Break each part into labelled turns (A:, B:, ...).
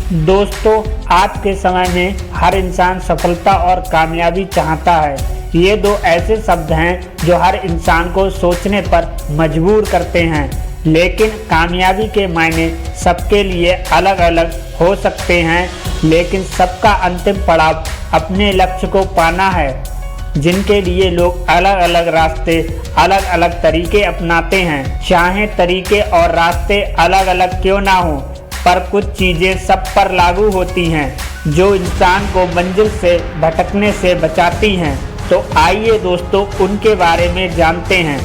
A: दोस्तों, आज के समय में हर इंसान सफलता और कामयाबी चाहता है। ये दो ऐसे शब्द हैं जो हर इंसान को सोचने पर मजबूर करते हैं, लेकिन कामयाबी के मायने सबके लिए अलग अलग हो सकते हैं। लेकिन सबका अंतिम पड़ाव अपने लक्ष्य को पाना है, जिनके लिए लोग अलग अलग रास्ते, अलग अलग तरीके अपनाते हैं। चाहे तरीके और रास्ते अलग अलग क्यों ना हो, पर कुछ चीज़ें सब पर लागू होती हैं जो इंसान को मंजिल से भटकने से बचाती हैं। तो आइए दोस्तों, उनके बारे में जानते हैं।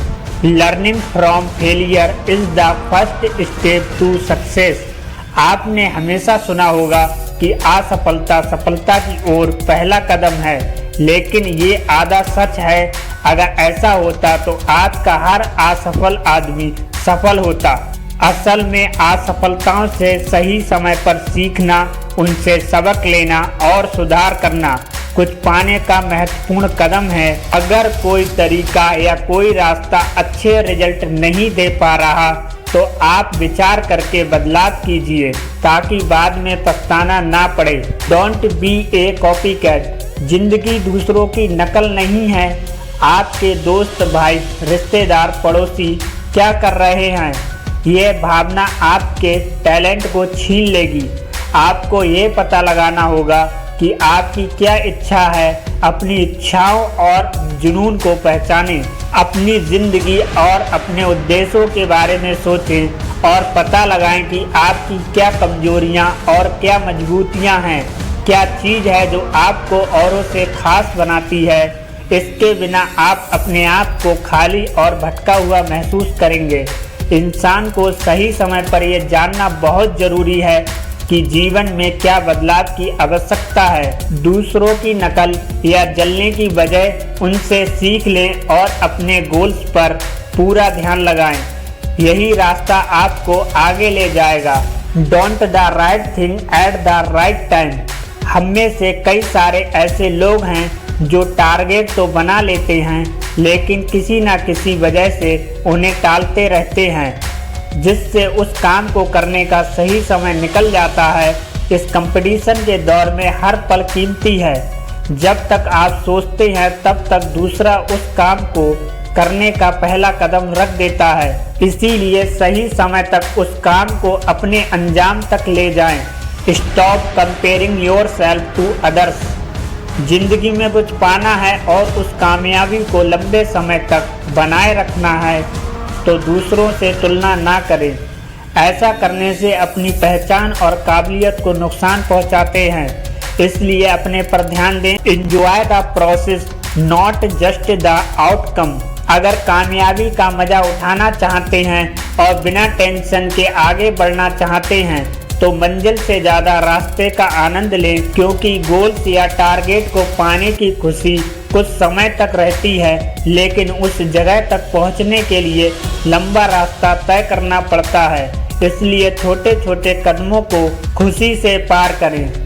A: Learning from failure is the first step to success. आपने हमेशा सुना होगा कि असफलता सफलता की ओर पहला कदम है, लेकिन ये आधा सच है। अगर ऐसा होता तो आज का हर असफल आदमी सफल होता। असल में असफलताओं से सही समय पर सीखना, उनसे सबक लेना और सुधार करना कुछ पाने का महत्वपूर्ण कदम है। अगर कोई तरीका या कोई रास्ता अच्छे रिजल्ट नहीं दे पा रहा तो आप विचार करके बदलाव कीजिए, ताकि बाद में पछताना ना पड़े। Don't be a copy cat. जिंदगी दूसरों की नकल नहीं है। आपके दोस्त, भाई, रिश्तेदार, पड़ोसी क्या कर रहे हैं, ये भावना आपके टैलेंट को छीन लेगी। आपको ये पता लगाना होगा कि आपकी क्या इच्छा है। अपनी इच्छाओं और जुनून को पहचानें। अपनी ज़िंदगी और अपने उद्देश्यों के बारे में सोचें और पता लगाएं कि आपकी क्या कमजोरियां और क्या मजबूतियां हैं। क्या चीज़ है जो आपको औरों से खास बनाती है। इसके बिना आप अपने आप को खाली और भटका हुआ महसूस करेंगे। इंसान को सही समय पर यह जानना बहुत ज़रूरी है कि जीवन में क्या बदलाव की आवश्यकता है। दूसरों की नकल या जलने की बजाय उनसे सीख लें और अपने गोल्स पर पूरा ध्यान लगाएं। यही रास्ता आपको आगे ले जाएगा। Don't the right thing at the right time. हम में से कई सारे ऐसे लोग हैं जो टारगेट तो बना लेते हैं, लेकिन किसी न किसी वजह से उन्हें टालते रहते हैं, जिससे उस काम को करने का सही समय निकल जाता है। इस कंपटीशन के दौर में हर पल कीमती है। जब तक आप सोचते हैं तब तक दूसरा उस काम को करने का पहला कदम रख देता है। इसीलिए सही समय तक उस काम को अपने अंजाम तक ले जाएं। Stop comparing yourself to others. जिंदगी में कुछ पाना है और उस कामयाबी को लंबे समय तक बनाए रखना है तो दूसरों से तुलना ना करें। ऐसा करने से अपनी पहचान और काबिलियत को नुकसान पहुंचाते हैं। इसलिए अपने पर ध्यान दें। Enjoy the process, not just the outcome. अगर कामयाबी का मजा उठाना चाहते हैं और बिना टेंशन के आगे बढ़ना चाहते हैं तो मंजिल से ज़्यादा रास्ते का आनंद लें, क्योंकि गोल्स या टारगेट को पाने की खुशी कुछ समय तक रहती है, लेकिन उस जगह तक पहुंचने के लिए लंबा रास्ता तय करना पड़ता है। इसलिए छोटे छोटे कदमों को खुशी से पार करें।